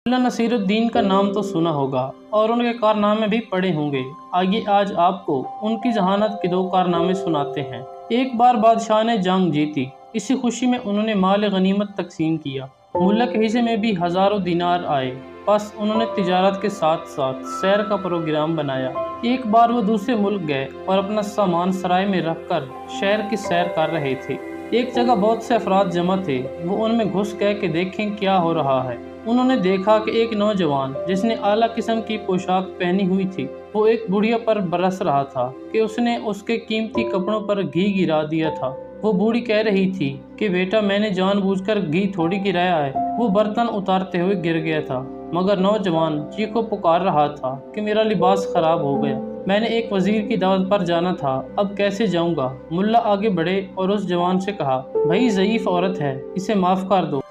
मुल्ला नसीरुद्दीन का नाम तो सुना होगा और उनके कारनामे भी पढ़े होंगे। आइए आज आपको उनकी जहानत के 2 कारनामे सुनाते हैं। एक बार बादशाह ने जंग जीती। इसी खुशी में उन्होंने माल गनीमत तकसीम किया। मुल्ला के हिस्से में भी हज़ारों दिनार आए। बस उन्होंने तिजारत के साथ साथ सैर का प्रोग्राम बनाया। एक बार वो दूसरे मुल्क गए और अपना सामान सराय में रखकर शहर की सैर कर रहे थे। एक जगह बहुत से अफराद जमा थे। वो उनमें घुस गए कि देखें क्या हो रहा है। उन्होंने देखा कि एक नौजवान जिसने आला किस्म की पोशाक पहनी हुई थी, वो एक बुढ़िया पर बरस रहा था कि उसने उसके कीमती कपड़ों पर घी गिरा दिया था। वो बूढ़ी कह रही थी कि बेटा, मैंने जानबूझकर घी थोड़ी गिराया है। वो बर्तन उतारते हुए गिर गया था, मगर नौजवान चीखो पुकार रहा था कि मेरा लिबास खराब हो गया, मैंने एक वजीर की दावत पर जाना था, अब कैसे जाऊंगा। मुल्ला आगे बढ़े और उस जवान से कहा, भाई ज़ईफ औरत है, इसे माफ़ कर दो।